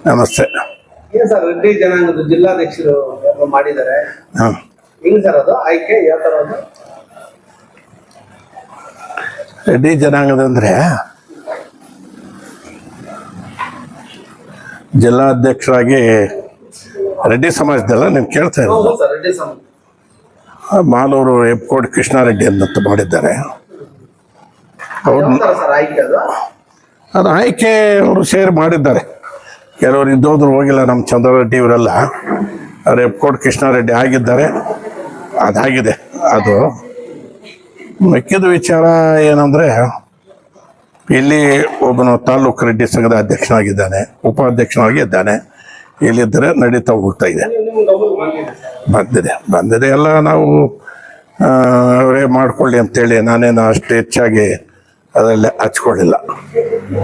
ನಮಸ್ತೆ. ಏನು ಸರ್ ರೆಡ್ಡಿ ಜನಾಂಗದ ಜಿಲ್ಲಾಧ್ಯಕ್ಷರು ಮಾಡಿದ್ದಾರೆ, ಹೆಂಗ್ ಸರ್ ಅದು ಆಯ್ಕೆ ಯಾವ ಥರ ಅದು? ರೆಡ್ಡಿ ಜನಾಂಗದಂದ್ರೆ ಜಿಲ್ಲಾಧ್ಯಕ್ಷರಾಗಿ ರೆಡ್ಡಿ ಸಮಾಜದಲ್ಲ ನೀವು ಕೇಳ್ತಾ ಇರೋದು. ಹೌದು ಸರ್, ರೆಡ್ಡಿ ಸಮಾಜ. ಮಾಲೂರು ಹೆಬ್ಕೋಡ್ ಕೃಷ್ಣಾರೆಡ್ಡಿ ಅಂತ ಮಾಡಿದ್ದಾರೆ. ಯಾವ ಥರ ಸರ್ ಆಯ್ಕೆ ಅದು? ಅದು ಆಯ್ಕೆ ಅವರು ಶೇರ್ ಮಾಡಿದ್ದಾರೆ. ಕೆಲವರು ಇದ್ದೋದ್ರು ಹೋಗಿಲ್ಲ. ನಮ್ಮ ಚಂದ್ರರೆಡ್ಡಿ ಇವರೆಲ್ಲ ಅವ್ರು ಹೆಬ್ಕೋಡ್ ಕೃಷ್ಣಾರೆಡ್ಡಿ ಆಗಿದ್ದಾರೆ, ಅದಾಗಿದೆ. ಅದು ಮಿಕ್ಕಿದ ವಿಚಾರ ಏನಂದರೆ, ಇಲ್ಲಿ ಒಬ್ಬನು ತಾಲೂಕು ರೆಡ್ಡಿ ಸಂಘದ ಅಧ್ಯಕ್ಷನಾಗಿದ್ದಾನೆ, ಉಪಾಧ್ಯಕ್ಷನಾಗಿದ್ದಾನೆ. ಇಲ್ಲಿದ್ದರೆ ನಡೀತಾ ಹೋಗ್ತಾ ಇದೆ. ಬಂದಿದೆ ಎಲ್ಲ ನಾವು ಅವರೇ ಮಾಡ್ಕೊಳ್ಳಿ ಅಂತೇಳಿ ನಾನೇನು ಅಷ್ಟು ಹೆಚ್ಚಾಗಿ ಅದರಲ್ಲಿ ಹಚ್ಕೊಳ್ಳಿಲ್ಲ.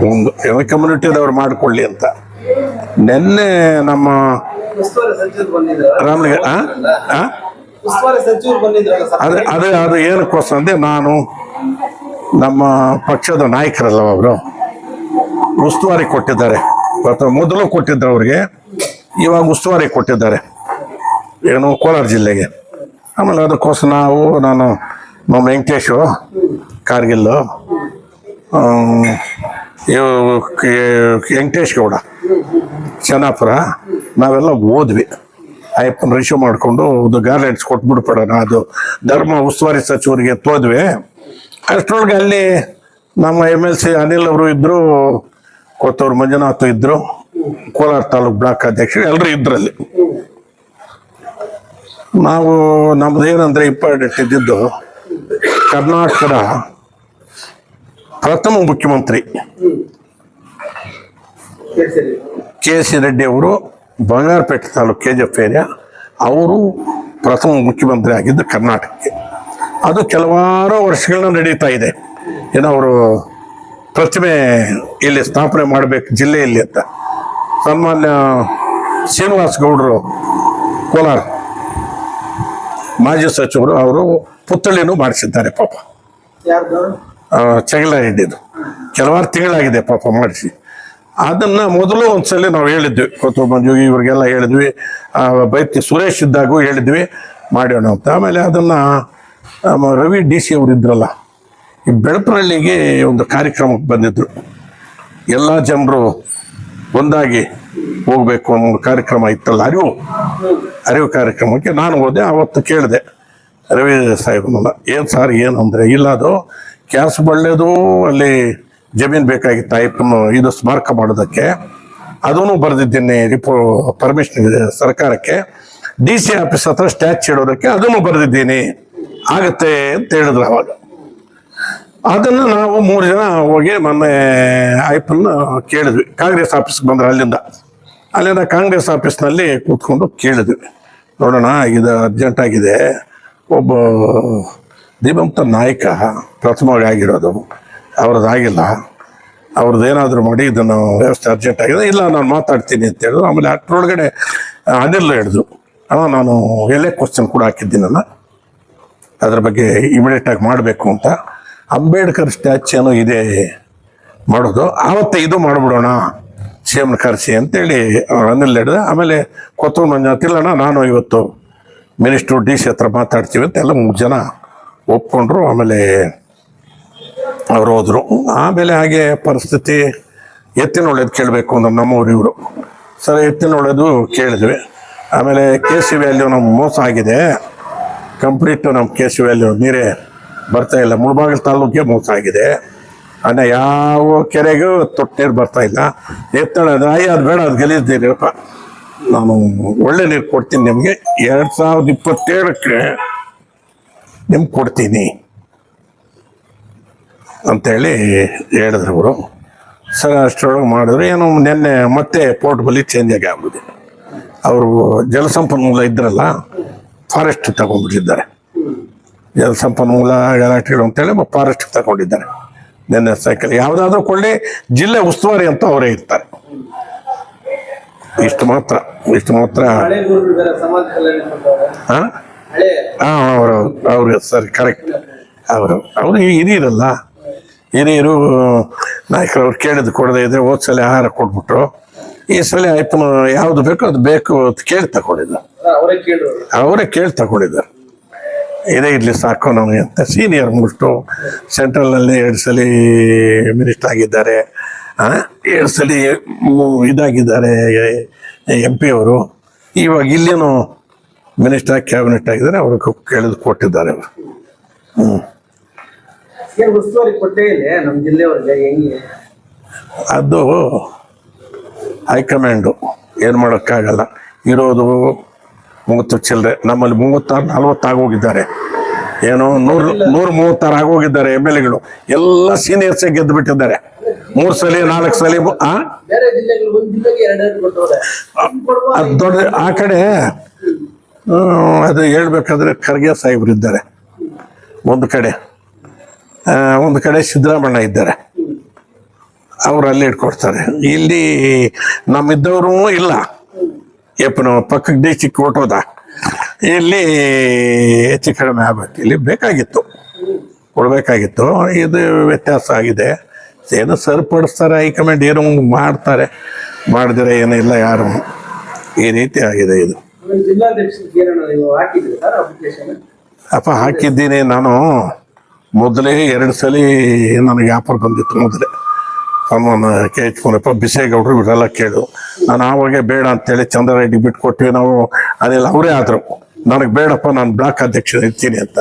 ಒಂದು ಕಮ್ಯುನಿಟಿದವ್ರು ಮಾಡ್ಕೊಳ್ಳಿ ಅಂತ. ನಿನ್ನೆ ನಮ್ಮ ರಾಮಲಿಂಗ ಅದು ಏನಕ್ಕೋಸ್ಕರ ಅಂದರೆ, ನಾನು ನಮ್ಮ ಪಕ್ಷದ ನಾಯಕರಲ್ಲ ಅವರು ಉಸ್ತುವಾರಿ ಕೊಟ್ಟಿದ್ದಾರೆ. ಮೊದಲು ಕೊಟ್ಟಿದ್ರು ಅವ್ರಿಗೆ, ಇವಾಗ ಉಸ್ತುವಾರಿ ಕೊಟ್ಟಿದ್ದಾರೆ ಏನು ಕೋಲಾರ ಜಿಲ್ಲೆಗೆ. ಆಮೇಲೆ ಅದಕ್ಕೋಸ್ಕರ ನಾನು ನಮ್ಮ ವೆಂಕಟೇಶು ಕಾರ್ಗಿಲ್ಲು, ವೆಂಕಟೇಶ್ ಗೌಡ ಚೆನ್ನಾಪುರ ನಾವೆಲ್ಲ ಹೋದ್ವಿ. ಅಯ್ಯಪ್ಪನ ರಿಸೀವ್ ಮಾಡಿಕೊಂಡು ಒಂದು ಗಾರ್ಲೆಂಡ್ಸ್ ಕೊಟ್ಬಿಡ್ಬಿಡೋಣ, ಅದು ಧರ್ಮ ಉಸ್ತುವಾರಿ ಸಚಿವರಿಗೆ ತೋದ್ವಿ. ಅಷ್ಟರೊಳಗೆ ಅಲ್ಲಿ ನಮ್ಮ MLC ಅನಿಲ್ ಅವರು ಇದ್ದರು, ಕೊತ್ತೂರು ಮಂಜುನಾಥ್ ಇದ್ದರು, ಕೋಲಾರ ತಾಲೂಕು ಬ್ಲಾಕ್ ಅಧ್ಯಕ್ಷರು ಎಲ್ಲರೂ ಇದ್ರಲ್ಲಿ. ನಾವು ನಮ್ದು ಏನಂದರೆ ಇಂಪಾರ್ಟೆಂಟ್ ಇದ್ದಿದ್ದು, ಕರ್ನಾಟಕದ ಪ್ರಥಮ ಮುಖ್ಯಮಂತ್ರಿ KC ರೆಡ್ಡಿ ಅವರು ಬಂಗಾರಪೇಟೆ ತಾಲೂಕು KGF ಏರಿಯಾ, ಅವರು ಪ್ರಥಮ ಮುಖ್ಯಮಂತ್ರಿ ಆಗಿದ್ದು ಕರ್ನಾಟಕಕ್ಕೆ. ಅದು ಕೆಲವಾರು ವರ್ಷಗಳನ್ನ ನಡೀತಾ ಇದೆ. ಏನೋ ಅವರು ಪ್ರತಿಮೆ ಇಲ್ಲಿ ಸ್ಥಾಪನೆ ಮಾಡಬೇಕು ಜಿಲ್ಲೆಯಲ್ಲಿ ಅಂತ. ಸನ್ಮಾನ್ಯ ಶ್ರೀನಿವಾಸ್ ಗೌಡರು ಕೋಲಾರ ಮಾಜಿ ಸಚಿವರು, ಅವರು ಪುತ್ಥಳಿನೂ ಮಾಡಿಸಿದ್ದಾರೆ ಪಾಪ. ಚಗಲಾರೆಡ್ಡಿದು ಕೆಲವಾರು ತಿಂಗಳಾಗಿದೆ ಪಾಪ ಮಾಡಿಸಿ. ಅದನ್ನು ಮೊದಲು ಒಂದ್ಸಲ ನಾವು ಹೇಳಿದ್ವಿ, ಕೊತ್ತೂರು ಮಂಜು ಇವ್ರಿಗೆಲ್ಲ ಹೇಳಿದ್ವಿ, ಬೈತಿ ಸುರೇಶ್ ಇದ್ದಾಗೂ ಹೇಳಿದ್ವಿ ಮಾಡೋಣ ಅಂತ. ಆಮೇಲೆ ಅದನ್ನು ರವಿ DC ಅವರು ಇದ್ರಲ್ಲ, ಈ ಬೆಳಪನಹಳ್ಳಿಗೆ ಒಂದು ಕಾರ್ಯಕ್ರಮಕ್ಕೆ ಬಂದಿದ್ರು. ಎಲ್ಲ ಜನರು ಒಂದಾಗಿ ಹೋಗ್ಬೇಕು ಅನ್ನೋ ಕಾರ್ಯಕ್ರಮ ಇತ್ತಲ್ಲ, ಅರಿವು ಕಾರ್ಯಕ್ರಮಕ್ಕೆ ನಾನು ಹೋದೆ. ಆವತ್ತು ಕೇಳಿದೆ ರವಿ ಸಾಹೇಬನಲ್ಲ, ಏನು ಸರ್ ಏನು ಅಂದರೆ, ಇಲ್ಲ ಅದು ಕ್ಯಾಸ್ ಬಳ್ಳೆದು ಅಲ್ಲಿ ಜಮೀನು ಬೇಕಾಗಿತ್ತು ಅಯ್ಯಪ್ಪನ ಇದು ಸ್ಮಾರಕ ಮಾಡೋದಕ್ಕೆ, ಅದೂ ಬರೆದಿದ್ದೀನಿ ಪರ್ಮಿಷನ್ ಇದೆ ಸರ್ಕಾರಕ್ಕೆ. DC ಆಫೀಸ್ ಹತ್ರ ಸ್ಟ್ಯಾಚು ಇಡೋದಕ್ಕೆ ಅದನ್ನು ಬರೆದಿದ್ದೀನಿ, ಆಗತ್ತೆ ಅಂತ ಹೇಳಿದ್ರು ಅವಾಗ. ಅದನ್ನು ನಾವು 3 ಜನ ಹೋಗಿ ಮೊನ್ನೆ ಅಯ್ಯಪ್ಪನ ಕೇಳಿದ್ವಿ. ಕಾಂಗ್ರೆಸ್ ಆಫೀಸ್ಗೆ ಬಂದ್ರೆ ಅಲ್ಲಿಂದ ಕಾಂಗ್ರೆಸ್ ಆಫೀಸ್ನಲ್ಲಿ ಕೂತ್ಕೊಂಡು ಕೇಳಿದ್ವಿ, ನೋಡೋಣ ಇದು ಅರ್ಜೆಂಟ್ ಆಗಿದೆ, ಒಬ್ಬ ದಿವಂತ ನಾಯಕ ಪ್ರಥಮವಾಗಿ ಆಗಿರೋದು, ಅವ್ರದ್ದಾಗಿಲ್ಲ, ಅವ್ರದ್ದೇನಾದರೂ ಮಾಡಿ ಇದನ್ನು ವ್ಯವಸ್ಥೆ ಅರ್ಜೆಂಟ್ ಆಗಿದೆ. ಇಲ್ಲ ನಾನು ಮಾತಾಡ್ತೀನಿ ಅಂತ ಹೇಳಿದ್ರು. ಆಮೇಲೆ ಅಷ್ಟರೊಳಗಡೆ ಅನಿಲ್ ಹೇಳಿದ್ರು, ನಾನು ಎಲ್ಲೇ ಕ್ವಶನ್ ಕೂಡ ಹಾಕಿದ್ದೀನಲ್ಲ, ಅದ್ರ ಬಗ್ಗೆ ಇಮಿಡಿಯೇಟಾಗಿ ಮಾಡಬೇಕು ಅಂತ. ಅಂಬೇಡ್ಕರ್ ಸ್ಟ್ಯಾಚ್ಯೂನು ಇದೆ ಮಾಡೋದು, ಆವತ್ತೇ ಇದು ಮಾಡಿಬಿಡೋಣ CM ಕರೆಸಿ ಅಂತೇಳಿ ಅನಿಲ್ ಹೇಳಿದೆ. ಆಮೇಲೆ ಕೊತ್ತೂರು ಮಂಜುನಾಥ್, ಇಲ್ಲಣ್ಣ ನಾನು ಇವತ್ತು ಮಿನಿಸ್ಟ್ರು DC ಹತ್ರ ಮಾತಾಡ್ತೀವಿ ಅಂತ ಎಲ್ಲ 3 ಜನ ಒಪ್ಕೊಂಡ್ರು. ಆಮೇಲೆ ಅವ್ರು ಹೋದರು. ಆಮೇಲೆ ಹಾಗೆ ಪರಿಸ್ಥಿತಿ ಎತ್ತಿನ ಒಳ್ಳೇದು ಕೇಳಬೇಕು ಅಂದ್ರೆ ನಮ್ಮವ್ರು ಇವರು ಸರ್ ಎತ್ತಿನ ಒಳ್ಳೇದು ಕೇಳಿದ್ವಿ. ಆಮೇಲೆ KC ವ್ಯಾಲ್ಯೂ ನಮ್ಗೆ ಮೋಸ ಆಗಿದೆ, ಕಂಪ್ಲೀಟು ನಮ್ಮ KC ವ್ಯಾಲ್ಯೂ ನೀರೇ ಬರ್ತಾ ಇಲ್ಲ, ಮುಳಬಾಗಿಲು ತಾಲೂಕಿಗೆ ಮೋಸ ಆಗಿದೆ, ಅನ್ನ ಯಾವ ಕೆರೆಗೂ ತೊಟ್ಟು ನೀರು ಬರ್ತಾ ಇಲ್ಲ. ಎತ್ತಳದ ಅದು ಬೇಡ, ಅದು ಗಲೀಜ್ದಿರಪ್ಪ, ನಾನು ಒಳ್ಳೆ ನೀರು ಕೊಡ್ತೀನಿ ನಿಮಗೆ, 2027ಕ್ಕೆ ನಿಮ್ಗೆ ಕೊಡ್ತೀನಿ ಅಂತೇಳಿ ಹೇಳಿದ್ರು ಅವರು. ಸರ್ ಅಷ್ಟರೊಳಗೆ ಮಾಡಿದ್ರು. ಏನು ನಿನ್ನೆ ಮತ್ತೆ ಪೋರ್ಟ್ಬಲಿ ಚೇಂಜ್ ಆಗೋದು. ಅವರು ಜಲಸಂಪನ್ಮೂಲ ಇದ್ರಲ್ಲ, ಫಾರೆಸ್ಟ್ ತಗೊಂಡ್ಬಿಟ್ಟಿದ್ದಾರೆ. ಜಲಸಂಪನ್ಮೂಲ ಗಲಾಟೆಗಳು ಅಂತೇಳಿ ಫಾರೆಸ್ಟ್ ತಗೊಂಡಿದ್ದಾರೆ. ನಿನ್ನೆ ಸೈಕಲ್ ಯಾವುದಾದ್ರೂ ಕೊಳ್ಳಿ ಜಿಲ್ಲೆ ಉಸ್ತುವಾರಿ ಅಂತ ಅವರೇ ಇರ್ತಾರೆ. ಇಷ್ಟು ಮಾತ್ರ ಅವರು ಸರಿ ಕರೆಕ್ಟ್. ಅವರು ಹಿರಿಯರಲ್ಲ, ಹಿರಿಯರು ನಾಯಕರವ್ರು ಕೇಳಿದ್ದು ಕೊಡದೇ ಇದ್ರೆ ಹೋದ್ಸಲ ಆಹಾರ ಕೊಟ್ಬಿಟ್ರು. ಈ ಸಲ ಆಯ್ತು ಯಾವ್ದು ಬೇಕೋ ಅದು ಬೇಕು ಅಂತ ಕೇಳಿ ತಗೊಂಡಿದ್ದ, ಅವರೇ ಕೇಳಿದ್ರು. ಅವರೇ ಕೇಳಿ ತಗೊಂಡಿದ್ದಾರೆ. ಇದೇ ಇರಲಿ ಸಾಕು ನಮಗೆ ಅಂತ. ಸೀನಿಯರ್ ಮೋಸ್ಟು ಸೆಂಟ್ರಲ್ನಲ್ಲಿ 2 ಸಲ ಮಿನಿಸ್ಟರ್ ಆಗಿದ್ದಾರೆ, 2 ಸಲ ಇದಾಗಿದ್ದಾರೆ MP ಅವರು. ಇವಾಗ ಇಲ್ಲೇನು ಮಿನಿಸ್ಟರ್ ಕ್ಯಾಬಿನೆಟ್ ಆಗಿದ್ದಾರೆ, ಅವ್ರಿಗೆ ಕೇಳಿದು ಕೊಟ್ಟಿದ್ದಾರೆ ಅವರು. ಏನ್ ಉಸ್ತುವಾರಿ ಕೊಟ್ಟೇ ಇಲ್ಲ ನಮ್ಮ ಜಿಲ್ಲೆಯವ್ರಿಗೆ, ಹೆಂಗೆ ಅದು ಹೈಕಮಾಂಡು ಏನು ಮಾಡೋಕ್ಕಾಗಲ್ಲ. ಇರೋದು 30 ಚಿಲ್ಲರೆ, ನಮ್ಮಲ್ಲಿ 36-40 ಆಗೋಗಿದ್ದಾರೆ, ಏನೋ 136 ಆಗೋಗಿದ್ದಾರೆ MLAಗಳು. ಎಲ್ಲ ಸೀನಿಯರ್ಸೇ ಗೆದ್ದು ಬಿಟ್ಟಿದ್ದಾರೆ. 3 ಸಲ 4 ಸಲ. ಬೇರೆ ಜಿಲ್ಲೆಗಳು ಒಂದ್ ಜಿಲ್ಲೆಗೆ 2 ಕೊಟ್ಟವ್ರೆ. ಅದು ದೊಡ್ಡ ಆ ಕಡೆ. ಅದು ಹೇಳ್ಬೇಕಾದ್ರೆ ಖರ್ಗೆ ಸಾಹೇಬ್ರು ಇದ್ದಾರೆ ಒಂದು ಕಡೆ ಸಿದ್ದರಾಮಣ್ಣ ಇದ್ದಾರೆ, ಅವ್ರು ಅಲ್ಲಿ ಇಟ್ಕೊಡ್ತಾರೆ. ಇಲ್ಲಿ ನಮ್ಮಿದ್ದವರು ಇಲ್ಲ, ನಮ್ಮ ಪಕ್ಕಕ್ಕೆ ಡಿಸ್ಟಿಕ್ ಕೊಟ್ಟೋದ. ಇಲ್ಲಿ ಹೆಚ್ಚು ಕಡಿಮೆ ಆಗ್ಬೇಕು, ಇಲ್ಲಿ ಬೇಕಾಗಿತ್ತು, ಕೊಡಬೇಕಾಗಿತ್ತು. ಇದು ವ್ಯತ್ಯಾಸ ಆಗಿದೆ. ಏನೋ ಸರಿಪಡಿಸ್ತಾರೆ ಹೈಕಮಾಂಡ್, ಏನೋ ಮಾಡ್ತಾರೆ, ಮಾಡಿದ್ರೆ ಏನಿಲ್ಲ ಯಾರು. ಈ ರೀತಿ ಆಗಿದೆ ಇದು. ಜಿಲ್ಲಾಧ್ಯಕ್ಷರಿಗೆ ನೀವು ಹಾಕಿದ್ರಿ ಸರ್ ಅಪ್ಲಿಕೇಶನ್? ಹಾಕಿದ್ದೀನಿ ನಾನು. ಮೊದಲೇ 2 ಸಲ ನನಗೆ ಆಫರ್ ಬಂದಿತ್ತು. ಮೊದಲೇ ಅಮ್ಮನ KH ಮುನಿಯಪ್ಪ, ಬಿಸೇಗೌಡರು ಇವರೆಲ್ಲ ಕೇಳು. ನಾನು ಆವಾಗ ಬೇಡ ಅಂತೇಳಿ ಚಂದ್ರರೆಡ್ಡಿ ಬಿಟ್ಕೊಟ್ವಿ ನಾವು. ಅದೆಲ್ಲ ಅವರೇ ಆದರು, ನನಗೆ ಬೇಡಪ್ಪ, ನಾನು ಬ್ಲಾಕ್ ಅಧ್ಯಕ್ಷ ಇರ್ತೀನಿ ಅಂತ.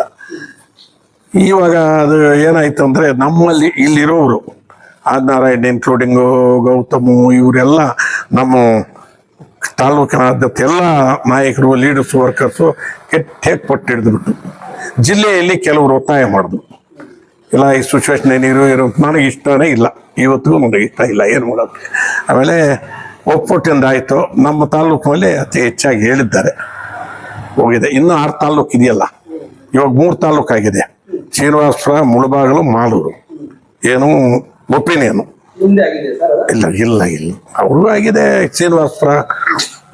ಇವಾಗ ಅದು ಏನಾಯ್ತು ಅಂದರೆ, ನಮ್ಮಲ್ಲಿ ಇಲ್ಲಿರೋರು ಆದಿನಾರಾಯಣ್ ಇನ್ಕ್ಲೂಡಿಂಗು ಗೌತಮು ಇವರೆಲ್ಲ ನಮ್ಮ ತಾಲೂಕಿನ ಆದ್ಯತೆ ಎಲ್ಲ ನಾಯಕರು, ಲೀಡರ್ಸು, ವರ್ಕರ್ಸು ಕೆಟ್ಟ ಪಟ್ಟು ಹಿಡಿದ್ಬಿಟ್ಟು ಜಿಲ್ಲೆಯಲ್ಲಿ ಕೆಲವರು ಒತ್ತಾಯ ಮಾಡಿದ್ರು. ಇಲ್ಲ, ಈ ಸಿಚುವೇಶನ್ ಏನಿರೋ ನನಗೆ ಇಷ್ಟನೇ ಇಲ್ಲ, ಇವತ್ತಿಗೂ ನನಗೆ ಇಷ್ಟ ಇಲ್ಲ, ಏನು ಮಾಡೋದು. ಆಮೇಲೆ ಒಪ್ಪಟ್ಟಿಂದ ಆಯಿತು. ನಮ್ಮ ತಾಲೂಕಿನಲ್ಲಿ ಅತಿ ಹೆಚ್ಚಾಗಿ ಹೇಳಿದ್ದಾರೆ, ಹೋಗಿದೆ. ಇನ್ನೂ 6 ತಾಲೂಕು ಇದೆಯಲ್ಲ, ಇವಾಗ 3 ತಾಲೂಕು ಆಗಿದೆ. ಶ್ರೀನಿವಾಸಪುರ, ಮುಳಬಾಗಿಲು, ಮಾಲೂರು. ಏನು ಒಪಿನಿಯನು ಇಲ್ಲ ಇಲ್ಲ ಇಲ್ಲ, ಅವ್ರಿಗೂ ಆಗಿದೆ. ಶ್ರೀನಿವಾಸಪುರ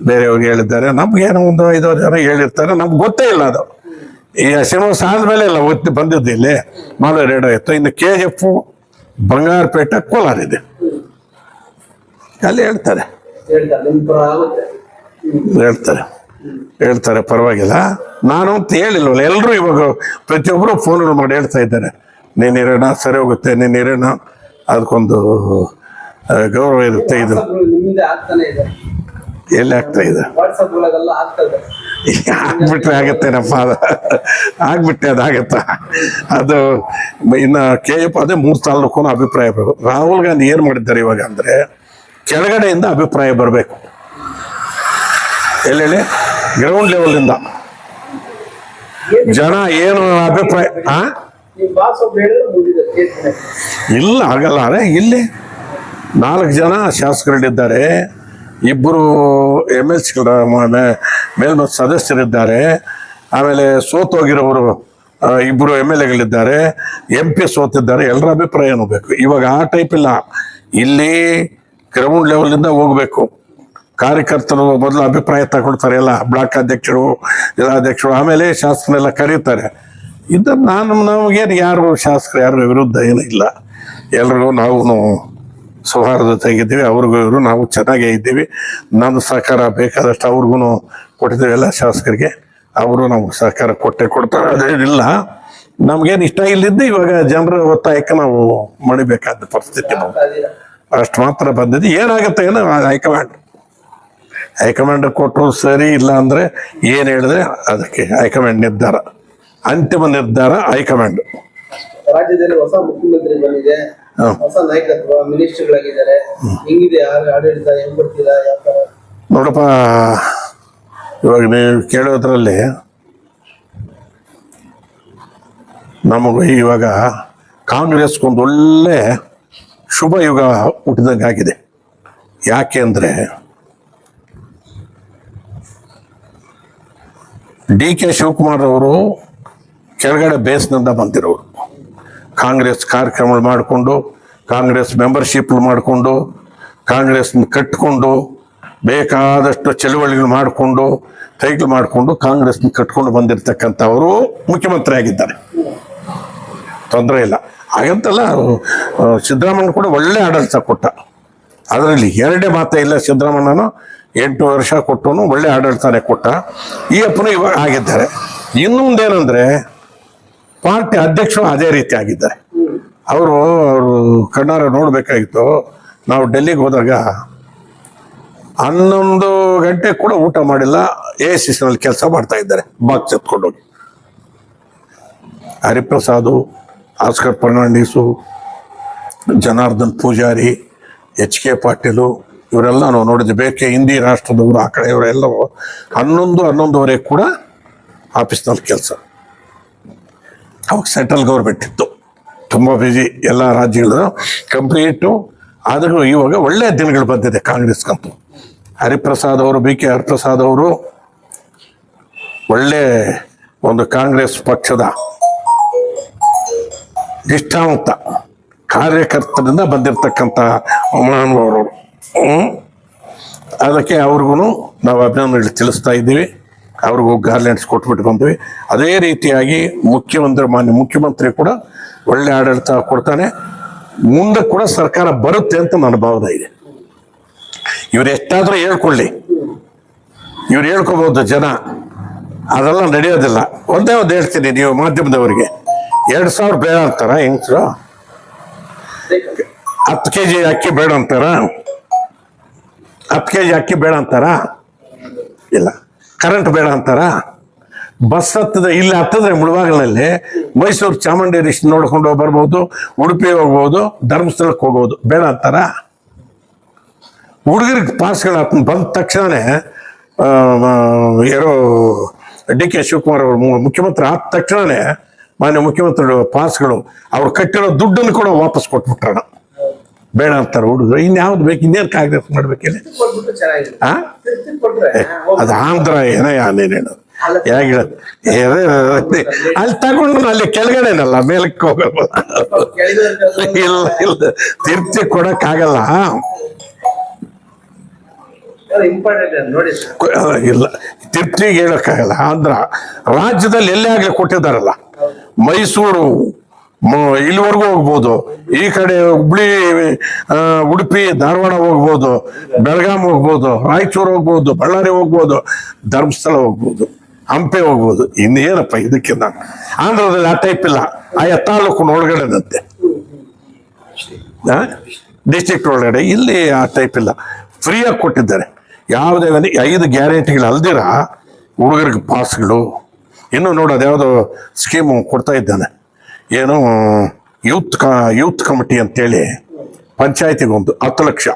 ಬೇರೆಯವ್ರಿಗೆ ಹೇಳಿದ್ದಾರೆ, ನಮ್ಗೇನೋ ಒಂದು 5 ಜನ ಹೇಳಿರ್ತಾರೆ, ನಮ್ಗೆ ಗೊತ್ತೇ ಇಲ್ಲ ಅದು. ಈ ಶ್ರೀನಿವಾಸ ಆದ್ಮೇಲೆ ಎಲ್ಲ ಬಂದಿದ್ದು ಇಲ್ಲಿ ಮಾಲೂರು 2 ಆಯಿತು. ಇನ್ನು KGF, ಬಂಗಾರಪೇಟೆ, ಕೋಲಾರ ಇದೆ, ಅಲ್ಲಿ ಹೇಳ್ತಾರೆ ಪರವಾಗಿಲ್ಲ. ನಾನು ಅಂತ ಹೇಳಿಲ್ವಲ್ಲ, ಎಲ್ಲರೂ ಇವಾಗ ಪ್ರತಿಯೊಬ್ಬರು ಫೋನ್ಗಳು ಮಾಡಿ ಹೇಳ್ತಾ ಇದ್ದಾರೆ, ನೀನಿರೋಣ, ಸರಿ ಹೋಗುತ್ತೆ, ನೀನಿರೋಣ, ಅದಕ್ಕೊಂದು ಗೌರವ ಇರುತ್ತೆ. ಇದು ಎಲ್ಲಿ ಆಗ್ತಾ ಇದೆ? ಆಗ್ಬಿಟ್ರೆ ಆಗತ್ತೇನಪ್ಪ, ಆಗ್ಬಿಟ್ಟೆ ಅದಾಗತ್ತ. ಅದು ಇನ್ನು KF ಅದೇ 3 ತಾಲೂಕು ಅಭಿಪ್ರಾಯ ಬರಬೇಕು. ರಾಹುಲ್ ಗಾಂಧಿ ಏನು ಮಾಡಿದ್ದಾರೆ ಇವಾಗ ಅಂದರೆ, ಕೆಳಗಡೆಯಿಂದ ಅಭಿಪ್ರಾಯ ಬರಬೇಕು. ಎಲ್ಲೇಳಿ ಗ್ರೌಂಡ್ ಲೆವೆಲಿಂದ ಜನ ಏನು ಅಭಿಪ್ರಾಯ. ಇಲ್ಲ, ಆಗಲ್ಲ. ಇಲ್ಲಿ 4 ಜನ ಶಾಸಕರಿದ್ದಾರೆ, 2 MLCಗಳ ಮೇಲ್ಮತ ಸದಸ್ಯರಿದ್ದಾರೆ, ಆಮೇಲೆ ಸೋತೋಗಿರೋರು 2 MLAಗಳಿದ್ದಾರೆ, MP ಸೋತಿದ್ದಾರೆ. ಎಲ್ಲರ ಅಭಿಪ್ರಾಯನೂ ಬೇಕು. ಇವಾಗ ಆ ಟೈಪ್ ಇಲ್ಲ, ಇಲ್ಲಿ ಗ್ರೌಂಡ್ ಲೆವೆಲಿಂದ ಹೋಗ್ಬೇಕು. ಕಾರ್ಯಕರ್ತರು ಮೊದಲು ಅಭಿಪ್ರಾಯ ತಗೊಳ್ತಾರೆ, ಎಲ್ಲ ಬ್ಲಾಕ್ ಅಧ್ಯಕ್ಷರು, ಜಿಲ್ಲಾಧ್ಯಕ್ಷರು, ಆಮೇಲೆ ಶಾಸಕರೆಲ್ಲ ಕರೀತಾರೆ. ಇದನ್ನು ನಮಗೇನು ಯಾರು ಶಾಸಕರು ಯಾರು ವಿರುದ್ಧ ಏನೂ ಇಲ್ಲ. ಎಲ್ರಿಗೂ ನಾವು ಸೌಹಾರ್ದತೆಯಾಗಿದ್ದೀವಿ, ಅವ್ರಿಗೂ ಇವರು ನಾವು ಚೆನ್ನಾಗೇ ಇದ್ದೀವಿ. ನನ್ನ ಸಹಕಾರ ಬೇಕಾದಷ್ಟು ಅವ್ರಿಗೂ ಕೊಟ್ಟಿದ್ದೀವಿ, ಎಲ್ಲ ಶಾಸಕರಿಗೆ. ಅವರು ನಮ್ಗೆ ಸಹಕಾರ ಕೊಡ್ತಾರೆ, ಅದೇನಿಲ್ಲ. ನಮ್ಗೇನು ಇಷ್ಟ ಇಲ್ಲಿದ್ದು ಇವಾಗ ಜನರ ಒತ್ತಾಯಕ್ಕೆ ನಾವು ಮಣಿಬೇಕಾದ ಪರಿಸ್ಥಿತಿ ಅಷ್ಟು ಮಾತ್ರ ಬಂದಿದ್ದು. ಏನಾಗುತ್ತೆ ಏನೋ ಹೈಕಮಾಂಡ್ ಕೊಟ್ಟರು ಸರಿ, ಇಲ್ಲ ಅಂದರೆ ಏನು ಹೇಳಿದ್ರೆ ಅದಕ್ಕೆ ಹೈಕಮಾಂಡ್ ನಿರ್ಧಾರ, ಅಂತಿಮ ನಿರ್ಧಾರ ಹೈಕಮಾಂಡ್. ರಾಜ್ಯದಲ್ಲಿ ಹೊಸ ಮುಖ್ಯಮಂತ್ರಿ ಬಂದಿದೆ, ಹೊಸ ನಾಯಕತ್ವ, ಮಿನಿಸ್ಟರ್ಗಳಾಗಿದ್ದಾರೆ. ಹೆಂಗಿದೆ ಆಡಳಿತ, ಹೆಂಗ್ ಬರ್ತೀರಾ, ಯಾವ ತರ? ನೋಡಪ್ಪ, ಇವಾಗ ನೀವು ಕೇಳೋದ್ರಲ್ಲಿ ನಮಗೂ ಇವಾಗ ಕಾಂಗ್ರೆಸ್ಗೊಂದು ಒಳ್ಳೆ ಶುಭ ಯುಗ ಹುಟ್ಟಿದಂಗೆ ಆಗಿದೆ. ಯಾಕೆ ಅಂದರೆ DK ಶಿವಕುಮಾರ್ ಅವರು ಕೆಳಗಡೆ ಬೇಸ್ನಿಂದ ಬಂದಿರೋರು. ಕಾಂಗ್ರೆಸ್ ಕಾರ್ಯಕ್ರಮಗಳು ಮಾಡಿಕೊಂಡು, ಕಾಂಗ್ರೆಸ್ ಮೆಂಬರ್ಶಿಪ್ ಮಾಡಿಕೊಂಡು, ಕಾಂಗ್ರೆಸ್ನ ಕಟ್ಕೊಂಡು, ಬೇಕಾದಷ್ಟು ಚಳುವಳಿಗಳು ಮಾಡಿಕೊಂಡು, ಟೈಟ್ಲ್ ಮಾಡಿಕೊಂಡು ಕಾಂಗ್ರೆಸ್ನ ಕಟ್ಕೊಂಡು ಬಂದಿರತಕ್ಕಂಥವರು ಮುಖ್ಯಮಂತ್ರಿ ಆಗಿದ್ದಾರೆ. ತೊಂದರೆ ಇಲ್ಲ. ಹಾಗಂತಲ್ಲ, ಸಿದ್ದರಾಮಯ್ಯ ಕೂಡ ಒಳ್ಳೆ ಆಡಳಿತ ಕೊಟ್ಟ. ಅದರಲ್ಲಿ ಎರಡೇ ಮಾತೇ ಇಲ್ಲ. ಸಿದ್ದರಾಮಣ್ಣನು 8 ವರ್ಷ ಕೊಟ್ಟನು, ಒಳ್ಳೆ ಆಡಳಿತಾನೆ ಕೊಟ್ಟ. ಈ ಅಪ್ಪನು ಇವಾಗ ಆಗಿದ್ದಾರೆ. ಇನ್ನೊಂದೇನೆಂದ್ರೆ ಪಾರ್ಟಿ ಅಧ್ಯಕ್ಷರು ಅದೇ ರೀತಿ ಆಗಿದ್ದಾರೆ. ಅವರು ಕಣ್ಣಾರ ನೋಡ್ಬೇಕಾಗಿತ್ತು. ನಾವು ಡೆಲ್ಲಿಗೆ ಹೋದಾಗ 11 ಗಂಟೆ ಕೂಡ ಊಟ ಮಾಡಿಲ್ಲ. AICC ಕೆಲಸ ಮಾಡ್ತಾ ಇದ್ದಾರೆ, ಬಾಕ್ಸ್ ಎತ್ಕೊಂಡೋಗಿ. ಹರಿಪ್ರಸಾದು, ಆಸ್ಕರ್ ಫರ್ನಾಂಡಿಸು, ಜನಾರ್ದನ್ ಪೂಜಾರಿ, HK ಪಾಟೀಲು ಇವರೆಲ್ಲ ನಾವು ನೋಡಿದ್ವಿ. ಬೇಕೆ ಹಿಂದಿ ರಾಷ್ಟ್ರದವರು ಆ ಕಡೆ ಇವರೆಲ್ಲವೂ 11-11:30 ಕೂಡ ಆಫೀಸ್ನಲ್ಲಿ ಕೆಲಸ. ಅವಾಗ ಸೆಂಟ್ರಲ್ ಗೌರ್ಮೆಂಟ್ ಇತ್ತು, ತುಂಬ ಬ್ಯುಸಿ, ಎಲ್ಲ ರಾಜ್ಯಗಳು ಕಂಪ್ಲೀಟು. ಆದರೂ ಇವಾಗ ಒಳ್ಳೆಯ ದಿನಗಳು ಬಂದಿದೆ ಕಾಂಗ್ರೆಸ್ಗಂತೂ. ಹರಿಪ್ರಸಾದ್ ಅವರು, BK ಹರಿಪ್ರಸಾದ್ ಅವರು ಒಳ್ಳೆ ಒಂದು ಕಾಂಗ್ರೆಸ್ ಪಕ್ಷದ ನಿಷ್ಠಾವಂತ ಕಾರ್ಯಕರ್ತರಿಂದ ಬಂದಿರತಕ್ಕಂಥ ಮಹಾನುಭಾವರು. ಅದಕ್ಕೆ ಅವ್ರಿಗೂ ನಾವು ಅಭಿನಂದನೆಗಳು ತಿಳಿಸ್ತಾ ಇದ್ದೀವಿ. ಅವ್ರಿಗೂ ಗಾರ್ಲೆಂಡ್ಸ್ ಕೊಟ್ಬಿಟ್ಟು ಬಂದ್ವಿ. ಅದೇ ರೀತಿಯಾಗಿ ಮಾನ್ಯ ಮುಖ್ಯಮಂತ್ರಿ ಕೂಡ ಒಳ್ಳೆ ಆಡಳಿತ ಕೊಡ್ತಾನೆ. ಮುಂದೆ ಕೂಡ ಸರ್ಕಾರ ಬರುತ್ತೆ ಅಂತ ನನ್ನ ಭಾವನೆ ಇದೆ. ಇವ್ರು ಎಷ್ಟಾದರೂ ಹೇಳ್ಕೊಳ್ಳಿ, ಇವ್ರು ಹೇಳ್ಕೋಬಹುದು ಜನ, ಅದೆಲ್ಲ ನಡೆಯೋದಿಲ್ಲ. ಒಂದೇ ಒಂದು ಹೇಳ್ತೀನಿ, ನೀವು ಮಾಧ್ಯಮದವರಿಗೆ 2,000 ಬೇಡ ಅಂತಾರ ಹೆಂಗಸರು? 10 kg ಅಕ್ಕಿ ಬೇಡ ಅಂತಾರ? 10 kg ಅಕ್ಕಿ ಬೇಡ ಅಂತಾರ? ಇಲ್ಲ. ಕರೆಂಟ್ ಬೇಡ ಅಂತಾರ? ಬಸ್ ಇಲ್ಲಿ ಹತ್ತಿದ್ರೆ ಮುಳುಬಾಗಿಲಿನಲ್ಲಿ ಮೈಸೂರು ಚಾಮುಂಡಿ ರಿಷ್ ನೋಡ್ಕೊಂಡು ಬರ್ಬೋದು, ಉಡುಪಿ ಹೋಗ್ಬೋದು, ಧರ್ಮಸ್ಥಳಕ್ಕೆ ಹೋಗ್ಬೋದು. ಬೇಡ ಅಂತಾರ? ಹುಡುಗರಿಗೆ ಪಾಸ್ಗಳು ಬಂದ ತಕ್ಷಣನೇ ಯಾರೋ DK ಶಿವಕುಮಾರ್ ಅವರು ಮುಖ್ಯಮಂತ್ರಿ ಆದ ತಕ್ಷಣನೇ ಮಾನ್ಯ ಮುಖ್ಯಮಂತ್ರಿಗಳು ಪಾಸ್ಗಳು ಅವ್ರು ಕಟ್ಟಿರೋ ದುಡ್ಡನ್ನು ಕೂಡ ವಾಪಸ್ ಕೊಟ್ಬಿಟ್ರಣ. ಬೇಡ ಅಂತಾರೆ ಹುಡುಗರು. ಇನ್ಯಾವ್ದು ಬೇಕು? ಇನ್ನೇನು ಕಾಂಗ್ರೆಸ್ ಮಾಡ್ಬೇಕಿಲ್ಲ? ಅದು ಆಂಧ್ರ ಏನೇನು ಹೇಗೆ ಅಲ್ಲಿ ತಗೊಂಡು ಅಲ್ಲಿ ಕೆಳಗಡೆನಲ್ಲ, ಮೇಲಕ್ಕೆ ಹೋಗಲ್ಲ. ಇಲ್ಲ ತಿರ್ಚಿ ಕೊಡಕ್ಕಾಗಲ್ಲ. ಇಲ್ಲ, ತಿರ್ಚಿಗೆ ಹೇಳಕ್ಕಾಗಲ್ಲ. ಆಂಧ್ರ ರಾಜ್ಯದಲ್ಲಿ ಎಲ್ಲೇ ಆಗಲಿ ಕೊಟ್ಟಿದ್ದಾರಲ್ಲ. ಮೈಸೂರು ಇಲ್ಲಿವರೆಗೂ ಹೋಗ್ಬೋದು, ಈ ಕಡೆ ಹುಬ್ಳಿ, ಉಡುಪಿ, ಧಾರವಾಡ ಹೋಗ್ಬೋದು, ಬೆಳಗಾಂ ಹೋಗ್ಬೋದು, ರಾಯಚೂರು ಹೋಗ್ಬೋದು, ಬಳ್ಳಾರಿ ಹೋಗ್ಬೋದು, ಧರ್ಮಸ್ಥಳ ಹೋಗ್ಬೋದು, ಹಂಪೆ ಹೋಗ್ಬೋದು. ಇನ್ನೇನಪ್ಪ ಇದಕ್ಕಿಂತ? ಆಂಧ್ರದಲ್ಲಿ ಆ ಟೈಪ್ ಇಲ್ಲ. ಆಯಾ ತಾಲೂಕು ಒಳಗಡೆದಂತೆ, ಡಿಸ್ಟ್ರಿಕ್ಟ್ ಒಳಗಡೆ. ಇಲ್ಲಿ ಆ ಟೈಪ್ ಇಲ್ಲ, ಫ್ರೀಯಾಗಿ ಕೊಟ್ಟಿದ್ದಾರೆ. ಯಾವುದೇ 5 ಗ್ಯಾರಂಟಿಗಳು ಅಲ್ದಿರ ಹುಡುಗರಿಗೆ ಪಾಸ್ಗಳು. ಇನ್ನೂ ನೋಡೋದು ಯಾವುದೋ ಸ್ಕೀಮು ಕೊಡ್ತಾ ಇದ್ದಾನೆ, ಏನು ಯೂತ್ ಕಮಿಟಿ ಅಂತೇಳಿ ಪಂಚಾಯತಿಗೊಂದು 10 ಲಕ್ಷ.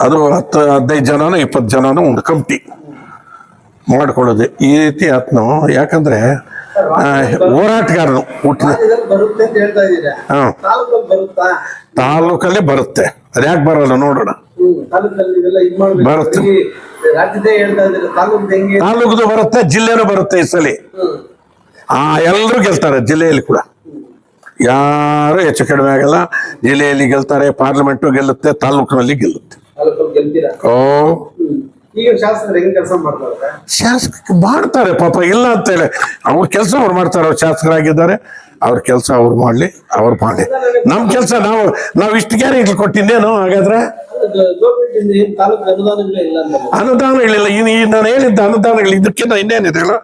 ಅದು 10-15 ಜನನೋ 20 ಜನನೋ ಒಂದು ಕಮಿಟಿ ಮಾಡ್ಕೊಳ್ಳೋದು. ಈ ರೀತಿ ಆತ್ನು. ಯಾಕಂದ್ರೆ ಹೋರಾಟಗಾರನು ಹುಟ್ಟಿದ ತಾಲೂಕಲ್ಲಿ ಬರುತ್ತೆ. ಅದ್ಯಾಕೆ ಬರಲ್ಲ ನೋಡೋಣ. ಬರುತ್ತೆ, ತಾಲೂಕದು ಬರುತ್ತೆ, ಜಿಲ್ಲೆನೂ ಬರುತ್ತೆ. ಈ ಸಲ ಎಲ್ಲರೂ ಗೆಲ್ತಾರೆ. ಜಿಲ್ಲೆಯಲ್ಲಿ ಕೂಡ ಯಾರು ಹೆಚ್ಚು ಕಡಿಮೆ ಆಗಲ್ಲ. ಜಿಲ್ಲೆಯಲ್ಲಿ ಗೆಲ್ತಾರೆ, ಪಾರ್ಲಿಮೆಂಟು ಗೆಲ್ಲುತ್ತೆ, ತಾಲೂಕಿನಲ್ಲಿ ಗೆಲ್ಲುತ್ತೆ. ಶಾಸಕ ಮಾಡ್ತಾರೆ ಪಾಪ, ಇಲ್ಲ ಅಂತ ಹೇಳಿ. ಅವ್ರ ಕೆಲಸ ಅವ್ರು ಮಾಡ್ತಾರೆ. ಅವ್ರು ಶಾಸಕರಾಗಿದ್ದಾರೆ, ಅವ್ರ ಕೆಲಸ ಅವ್ರು ಮಾಡ್ಲಿ, ಅವ್ರು ಮಾಡಿ. ನಮ್ ಕೆಲಸ ನಾವು ಇಷ್ಟು ಗ್ಯಾರಂಟಿ ಕೊಟ್ಟಿದ್ದೇನು? ಹಾಗಾದ್ರೆ ಅನುದಾನಗಳಿಲ್ಲ. ನಾನು ಹೇಳಿದ್ದ ಅನುದಾನಗಳು ಇದಕ್ಕಿಂತ ಇನ್ನೇನಿದೆ ಹೇಳು?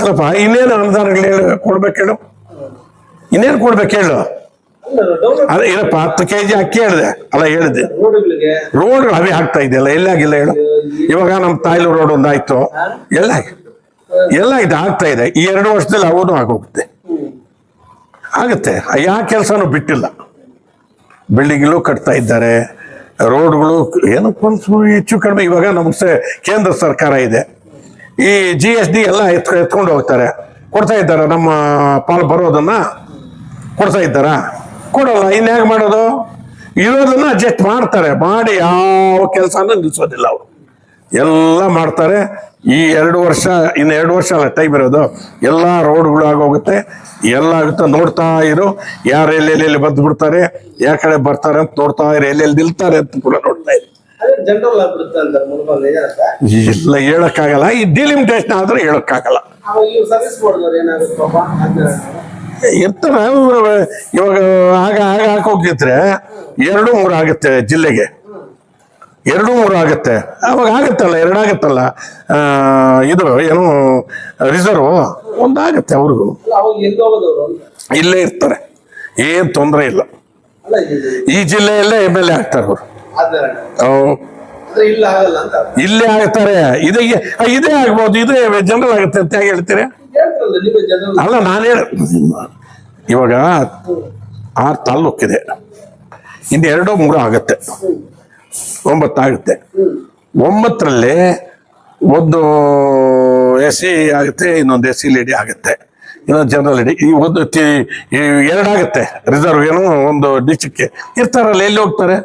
ಅಲ್ಲಪ್ಪ, ಇನ್ನೇನು ಅನುದಾನಗಳು ಕೊಡ್ಬೇಕು ಹೇಳು? ಇನ್ನೇನು ಕೊಡ್ಬೇಕು ಹೇಳು? ಅದೇ ಏನಪ್ಪ, 10 kg ಅಕ್ಕಿ ಹೇಳಿದೆ ಅಲ್ಲ, ಹೇಳಿದೆ. ರೋಡ್ ಅವೇ ಆಗ್ತಾ ಇದೆಯಲ್ಲ, ಎಲ್ಲಾಗಿಲ್ಲ ಹೇಳು? ಇವಾಗ ನಮ್ಮ ತಾಯ್ಲೂರು ರೋಡ್ ಒಂದಾಯ್ತು, ಎಲ್ಲ ಇದು ಆಗ್ತಾ ಇದೆ. ಈ 2 ವರ್ಷದಲ್ಲಿ ಅವನು ಆಗೋಗುತ್ತೆ, ಆಗುತ್ತೆ. ಯಾವ ಕೆಲಸನೂ ಬಿಟ್ಟಿಲ್ಲ. ಬಿಲ್ಡಿಂಗ್ಗಳು ಕಟ್ತಾ ಇದ್ದಾರೆ, ರೋಡ್ಗಳು ಏನಪ್ಪ ಹೆಚ್ಚು ಕಡಿಮೆ. ಇವಾಗ ನಮ್ಗೆ ಕೇಂದ್ರ ಸರ್ಕಾರ ಇದೆ, ಈ GST ಎಲ್ಲ ಎತ್ಕೊಂಡು ಹೋಗ್ತಾರೆ, ಕೊಡ್ತಾ ಇದ್ದಾರೆ. ನಮ್ಮ ಪಾಲು ಬರೋದನ್ನ ಕೊಡ್ತಾ ಇದ್ದಾರ? ಕೊಡಲ್ಲ. ಇನ್ಯಾಗ ಮಾಡೋದು? ಇರೋದನ್ನ ಅಡ್ಜಸ್ಟ್ ಮಾಡ್ತಾರೆ. ಮಾಡಿ ಯಾವ ಕೆಲಸನೂ ನಿಲ್ಲಿಸೋದಿಲ್ಲ ಅವರು, ಎಲ್ಲ ಮಾಡ್ತಾರೆ. ಈ 2 ವರ್ಷ, ಇನ್ನು 2 ವರ್ಷ ಅಲ್ಲ ಟೈಮ್ ಇರೋದು. ಎಲ್ಲ ರೋಡ್ಗಳು ಆಗೋಗುತ್ತೆ, ಎಲ್ಲ ಆಗುತ್ತೆ. ನೋಡ್ತಾ ಇರು, ಯಾರು ಎಲ್ಲೆಲ್ಲಿ ಬಂದು ಬಿಡ್ತಾರೆ, ಯಾವ ಕಡೆ ಬರ್ತಾರೆ ಅಂತ ನೋಡ್ತಾ ಇರು, ಎಲ್ಲೆಲ್ಲಿ ನಿಲ್ತಾರೆ ಅಂತ ಕೂಡ ನೋಡ್ತಾ ಇರು. ಇಲ್ಲ, ಹೇಳಕ್ಕಾಗಲ್ಲ. ಈ ಡಿಲಿಮಿಟೇಷನ್ ಆದ್ರೆ ಹೇಳಕ್ಕಾಗಲ್ಲ. ಇರ್ತಾರ ಇವಾಗ ಆಗ ಆಗ ಹಾಕೋಗಿದ್ರೆ 2-3 ಆಗುತ್ತೆ ಜಿಲ್ಲೆಗೆ, 2-3 ಆಗುತ್ತೆ. ಅವಾಗ ಆಗತ್ತಲ್ಲ, 2 ಆಗತ್ತಲ್ಲ. ಇದು ಏನು ರಿಸರ್ವ್ ಒಂದಾಗತ್ತೆ ಅವ್ರಿಗೂ. ಅಲ್ಲ ಅವಾಗ ಎಲ್ಲಿ ಹೋಗೋದವ್ರು ಅಂತ. ಇಲ್ಲೇ ಇರ್ತಾರೆ, ಏನ್ ತೊಂದರೆ ಇಲ್ಲ. ಅಲ್ಲ ಈ ಜಿಲ್ಲೆಯಲ್ಲೇ MLA ಆಗ್ತಾರೆ ಅವರು. ಅಂದ್ರೆ ಇಲ್ಲ ಆಗಲ್ಲ ಅಂತ ಇಲ್ಲೇ ಆಗ್ತಾರೆ. ಇದೇ ಆಗ್ಬೋದು, ಇದೇ ಜನರಲ್ ಆಗುತ್ತೆ ಅಂತ ಹೇಗೆ ಹೇಳ್ತೀರಿ? ಹೇಳ್ತಾರಲ್ಲ ನಿಮಗೆ ಜನರಲ್. ಅಲ್ಲ ನಾನು ಇವಾಗ 6 ತಾಲ್ಲೂಕಿದೆ, ಇನ್ನು 2-3 ಆಗುತ್ತೆ, 9 ಆಗುತ್ತೆ. 9ರಲ್ಲಿ ಒಂದು SC ಆಗುತ್ತೆ, ಇನ್ನೊಂದು SC ಲೇಡಿ ಆಗುತ್ತೆ, ಇನ್ನೊಂದು ಜನರಲ್ ಲೇಡಿ. ಈ 2 ಆಗುತ್ತೆ ರಿಸರ್ವ್. ಏನೋ ಒಂದು ಡಿಸ್ಟಿಕ್ಗೆ ಇರ್ತಾರಲ್ಲ, ಎಲ್ಲಿ ಹೋಗ್ತಾರೆ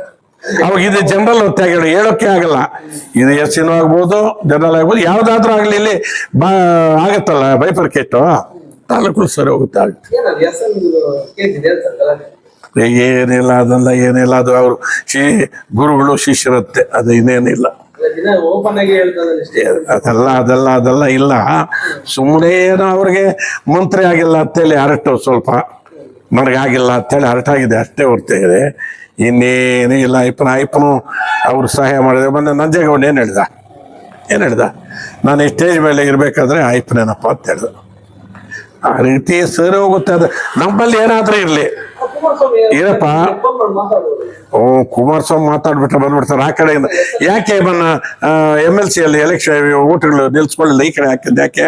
ಅವಾಗ? ಇದು ಜನರಲ್ ಅಂತ ಹೇಳೋಕೆ ಆಗಲ್ಲ. ಇದು SCನೂ ಆಗ್ಬೋದು, ಜನರಲ್ ಆಗ್ಬೋದು, ಯಾವ್ದಾದ್ರೂ ಆಗ್ಲಿ. ಇಲ್ಲಿ ಆಗತ್ತಲ್ಲ ಬೈಫರ್ಕೇಟು, ತಾಲೂಕು ಸರಿ ಹೋಗುತ್ತೆ, ಆಗುತ್ತೆ. ಏನಿಲ್ಲ ಅದಲ್ಲ, ಏನಿಲ್ಲ. ಅದು ಅವರು ಗುರುಗಳು ಶಿಷ್ಯರತ್ತೆ, ಅದು ಇನ್ನೇನಿಲ್ಲ. ಓಪನ್ ಆಗಿ ಅದೆಲ್ಲ ಇಲ್ಲ. ಸುಮ್ಮನೆ ಏನೋ ಅವ್ರಿಗೆ ಮಂತ್ರಿ ಆಗಿಲ್ಲ ಅಂತೇಳಿ ಹರಟು, ಸ್ವಲ್ಪ ನನಗಾಗಿಲ್ಲ ಅಂತೇಳಿ ಹರಟಾಗಿದೆ ಅಷ್ಟೇ ಹೊರ್ತಿದೆ, ಇನ್ನೇನು ಇಲ್ಲ. ಅಯ್ಯಪ್ಪನು ಅವ್ರು ಸಹಾಯ ಮಾಡಿದ್ರೆ. ಬಂದ ನಂಜೇಗೌಡ ಏನು ಹೇಳ್ದ, ನಾನು ಈ ಸ್ಟೇಜ್ ಮೇಲೆ ಇರ್ಬೇಕಾದ್ರೆ ಅಯ್ಯಪ್ಪನೇನಪ್ಪ ಅಂತ ಹೇಳ್ದ. ಆ ರೀತಿ ಸರಿ ಹೋಗುತ್ತೆ. ಅದು ನಮ್ಮಲ್ಲಿ ಏನಾದ್ರೂ ಇರ್ಲಿ ಏನಪ್ಪ. ಕುಮಾರಸ್ವಾಮಿ ಮಾತಾಡ್ಬಿಟ್ರೆ ಬಂದ್ಬಿಡ್ತಾರೆ ಆ ಕಡೆಯಿಂದ. ಯಾಕೆ MLC ಅಲ್ಲಿ ಎಲೆಕ್ಷನ್ ಓಟ್ಗಳು ನಿಲ್ಸ್ಕೊಳ್ಳಿಲ್ಲ, ಈ ಕಡೆ ಹಾಕಿದ್ದು ಯಾಕೆ?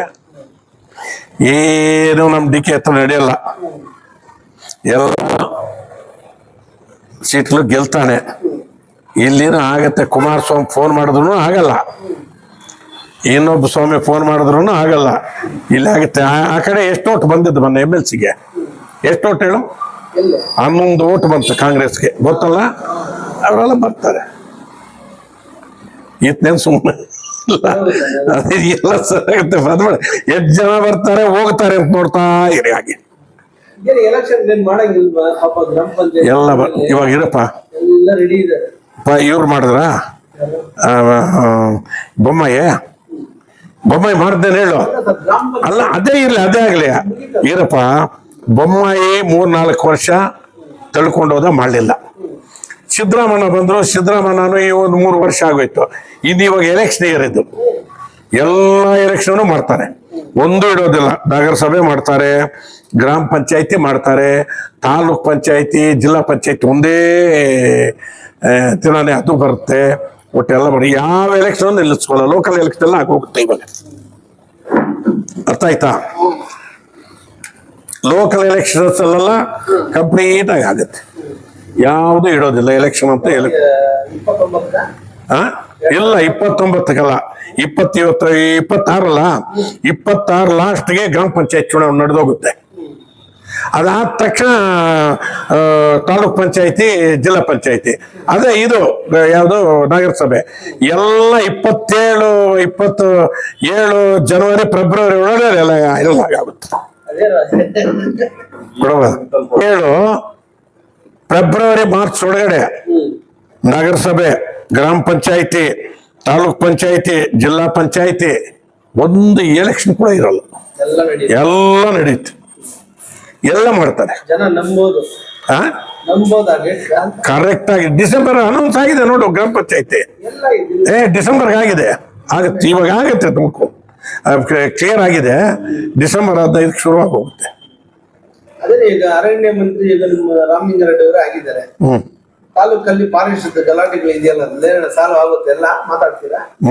ಏನು ನಮ್ಮ DK ಹತ್ರ ನಡೆಯಲ್ಲ, ಎಲ್ಲ ಸೀಟ್ಲು ಗೆಲ್ತಾನೆ. ಇಲ್ಲಿನೂ ಆಗತ್ತೆ. ಕುಮಾರಸ್ವಾಮಿ ಫೋನ್ ಮಾಡಿದ್ರು ಆಗಲ್ಲ, ಇನ್ನೊಬ್ಬ ಸ್ವಾಮಿ ಫೋನ್ ಮಾಡಿದ್ರು ಆಗಲ್ಲ. ಇಲ್ಲಿ ಆಗುತ್ತೆ. ಆ ಕಡೆ ಎಷ್ಟು ಓಟ್ ಬಂದಿದ್ದು MLCಗೆ? ಎಷ್ಟು ಓಟ್ ಹೇಳು? 11 ಓಟ್ ಬಂತು ಕಾಂಗ್ರೆಸ್ಗೆ, ಗೊತ್ತಲ್ಲ? ಅವರೆಲ್ಲ ಬರ್ತಾರೆ. ಇತ್ನೇನು ಸುಮ್ಮನೆ ಎಲ್ಲ ಸರಿಯಾಗುತ್ತೆ. ಬಂದ್ಬೇಡ, ಎಷ್ಟು ಜನ ಬರ್ತಾರೆ ಹೋಗ್ತಾರೆ ಅಂತ ನೋಡ್ತಾ ಇರಿ. ಹಾಗೆ ಎಲ್ಲ ಇವಾಗ ಇರಪ್ಪ, ಇವ್ರು ಮಾಡಿದ್ರ ಬೊಮ್ಮಾಯಿ ಮಾಡ್ದೇನೆ ಹೇಳು. ಅಲ್ಲ ಅದೇ ಇರ್ಲಿ, ಅದೇ ಆಗ್ಲಿ ಇರಪ್ಪ. ಬೊಮ್ಮಾಯಿ 3-4 ವರ್ಷ ತಳ್ಕೊಂಡೋದ ಮಾಡಲಿಲ್ಲ. ಸಿದ್ದರಾಮಯ್ಯ ಬಂದ್ರು, ಸಿದ್ದರಾಮಯ್ಯನೂ ಈ 1-3 ವರ್ಷ ಆಗೋಯ್ತು. ಇದು ಇವಾಗ ಎಲೆಕ್ಷನ್ ಇಯರ್, ಎಲ್ಲ ಎಲೆಕ್ಷನ್ ಮಾಡ್ತಾರೆ, ಒಂದು ಇಡೋದಿಲ್ಲ. ನಗರಸಭೆ ಮಾಡ್ತಾರೆ, ಗ್ರಾಮ ಪಂಚಾಯತಿ ಮಾಡ್ತಾರೆ, ತಾಲೂಕ್ ಪಂಚಾಯತಿ, ಜಿಲ್ಲಾ ಪಂಚಾಯತಿ ಒಂದೇ ದಿನಾನೇ ಅದು ಬರುತ್ತೆ. ಒಟ್ಟೆಲ್ಲ ಮಾಡಿ ಯಾವ ಎಲೆಕ್ಷನ್ ನಿಲ್ಲಿಸ್ಕೊಳ್ಳ. ಲೋಕಲ್ ಎಲೆಕ್ಷನ್ ಎಲ್ಲ ಆಗೋಗುತ್ತೆ ಇವಾಗ. ಅರ್ಥ ಆಯ್ತಾ? ಲೋಕಲ್ ಎಲೆಕ್ಷನ್ಸ್ ಅಲ್ಲೆಲ್ಲ ಕಂಪ್ಲೀಟ್ ಆಗಿ ಆಗುತ್ತೆ, ಯಾವುದು ಇಡೋದಿಲ್ಲ ಎಲೆಕ್ಷನ್ ಅಂತ. ಇಲ್ಲ 29ಕ್ಕಲ್ಲ, 26 ಲಾಸ್ಟ್ಗೆ ಗ್ರಾಮ ಪಂಚಾಯತ್ ಚುನಾವಣೆ ನಡೆದೋಗುತ್ತೆ. ಅದಾದ ತಕ್ಷಣ ತಾಲೂಕ್ ಪಂಚಾಯತಿ, ಜಿಲ್ಲಾ ಪಂಚಾಯತಿ, ಅದೇ ಇದು ಯಾವುದು ನಗರಸಭೆ ಎಲ್ಲ 27 ಜನವರಿ ಫೆಬ್ರವರಿ ಒಳಗಡೆ ಎಲ್ಲ ಆಗುತ್ತೆ. 7 ಫೆಬ್ರವರಿ ಮಾರ್ಚ್ ಒಳಗಡೆ ನಗರಸಭೆ, ಗ್ರಾಮ ಪಂಚಾಯತಿ, ತಾಲೂಕ್ ಪಂಚಾಯತಿ, ಜಿಲ್ಲಾ ಪಂಚಾಯತಿ ಒಂದು ಎಲೆಕ್ಷನ್ ಕೂಡ ಇರಲ್ಲ, ಎಲ್ಲ ನಡೆಯುತ್ತೆ, ಎಲ್ಲ ಮಾಡ್ತಾರೆ. ಜನ ನಂಬೋದು ಕರೆಕ್ಟ್ ಆಗಿ ಡಿಸೆಂಬರ್ ಅನೌನ್ಸ್ ಆಗಿದೆ ನೋಡು. ಗ್ರಾಮ ಪಂಚಾಯತಿ ಡಿಸೆಂಬರ್ಗೆ ಆಗಿದೆ, ಆಗುತ್ತೆ, ಇವಾಗ ಆಗುತ್ತೆ. ತುಮಕು ಕ್ಲಿಯರ್ ಆಗಿದೆ. ಡಿಸೆಂಬರ್ 15ಕ್ಕೆ ಶುರುವಾಗಿ ಹೋಗುತ್ತೆ. ಅದೇ ಈಗ ಅರಣ್ಯ ಮಂತ್ರಿ ಈಗ ನಿಮ್ಮ ರಾಮಲಿಂಗಾರೆಡ್ಡಿ ಅವರು ಆಗಿದ್ದಾರೆ. ತಾಲೂಕಲ್ಲಿ ಫಾರೆಸ್ಟ್ ಗಲಾಟೆಗಳು ಇದೆಯಲ್ಲ, ಸಾಲ್ವ್ ಆಗುತ್ತೆ, ಎಲ್ಲ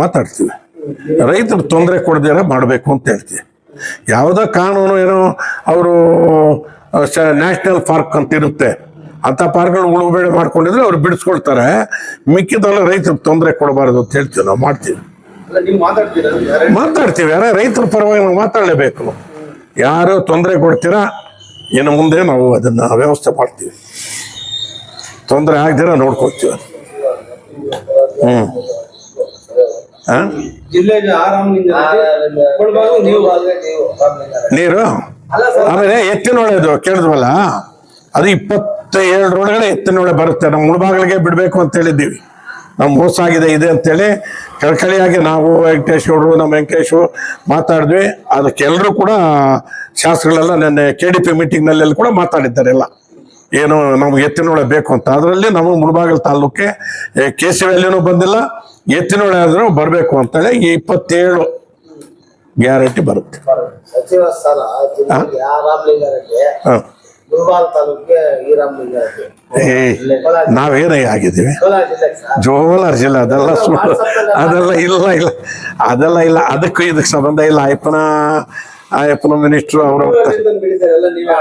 ಮಾತಾಡ್ತೀವಿ. ರೈತರು ತೊಂದರೆ ಕೊಡದಿರ ಮಾಡಬೇಕು ಅಂತ ಹೇಳ್ತೀವಿ. ಯಾವುದೋ ಕಾನೂನು ಏನೋ ಅವರು ನ್ಯಾಷನಲ್ ಪಾರ್ಕ್ ಅಂತ ಇರುತ್ತೆ, ಅಂತ ಪಾರ್ಕ್ಗಳು ಉಳುಬೇಳೆ ಮಾಡ್ಕೊಂಡಿದ್ರೆ ಅವ್ರು ಬಿಡಿಸ್ಕೊಳ್ತಾರೆ. ಮಿಕ್ಕಿದಲ್ಲ ರೈತರಿಗೆ ತೊಂದರೆ ಕೊಡಬಾರ್ದು ಅಂತ ಹೇಳ್ತೀವಿ, ನಾವು ಮಾಡ್ತೀವಿ. ಮಾತಾಡ್ತೀವಿ. ಯಾರ ರೈತರ ಪರವಾಗಿ ನಾವು ಮಾತಾಡಲೇಬೇಕು. ಯಾರು ತೊಂದರೆ ಕೊಡ್ತೀರಾ ಇನ್ನು ಮುಂದೆ ನಾವು ಅದನ್ನ ವ್ಯವಸ್ಥೆ ಮಾಡ್ತೀವಿ, ತೊಂದರೆ ಆಗದಿರ ನೋಡ್ಕೊಳ್ತೀವಿ. ನೀರು ಆಮೇಲೆ ಎತ್ತಿನೊಳೆದು ಕೇಳಿದ್ವಲ್ಲ, ಅದು 27 ಎತ್ತಿನೊಳೆ ಬರುತ್ತೆ. ನಮ್ಮ ಮುಳಬಾಗಿಲಿಗೆ ಬಿಡ್ಬೇಕು ಅಂತ ಹೇಳಿದ್ದೀವಿ. ನಮ್ಮ ಮೋಸ ಆಗಿದೆ ಇದೆ ಅಂತೇಳಿ ಕಳಕಳಿಯಾಗಿ ನಾವು ವೆಂಕಟೇಶ್ ಗೌಡರು ನಮ್ಮ ವೆಂಕಟೇಶು ಮಾತಾಡಿದ್ವಿ. ಅದಕ್ಕೆ ಎಲ್ಲರೂ ಕೂಡ ಶಾಸಕಗಳೆಲ್ಲ ನೆನ್ನೆ KDP ಮೀಟಿಂಗ್ನಲ್ಲಿ ಕೂಡ ಮಾತಾಡಿದ್ದಾರೆ. ಎಲ್ಲ ಏನು ನಮ್ಗೆ ಎತ್ತಿನೊಳೆ ಬೇಕು ಅಂತ. ಅದರಲ್ಲಿ ನಮಗೆ ಮುಳಬಾಗಿಲು ತಾಲೂಕೆ KCVಲ್ಲಿನೂ ಬಂದಿಲ್ಲ, ಎತ್ತಿನೊಳೆ ಆದ್ರೂ ಬರಬೇಕು ಅಂತೇಳಿ ಈ 27 ಗ್ಯಾರಂಟಿ ಬರುತ್ತೆ. ಸಚಿವ ಸ್ಥಾನ ಜಿಲ್ಲೆಗೆ ರಾಮಲಿಂಗಾರೆಡ್ಡಿ, ಹಾಂ, ಮುಳಬಾಗಿಲು ತಾಲೂಕಿಗೆ ಈ ರಾಮಲಿಂಗಾರೆಡ್ಡಿ. ನಾವೇನೇ ಆಗಿದ್ದೀವಿ ಕೋಲಾರ ಜಿಲ್ಲೆಗೆ ಸರ್. ಜೋಲಾರ ಜಿಲ್ಲೆ ಅದೆಲ್ಲ ಸುಳ್ಳು, ಅದೆಲ್ಲ ಇಲ್ಲ ಅದೆಲ್ಲ ಇಲ್ಲ. ಅದಕ್ಕೂ ಇದಕ್ಕೆ ಸಂಬಂಧ ಇಲ್ಲ. ಅಯ್ಯಪ್ಪನ ಮಿನಿಸ್ಟ್ರು ಅವರು ಬೆಳೀತಾರೆ ಎಲ್ಲ ನೀವೇ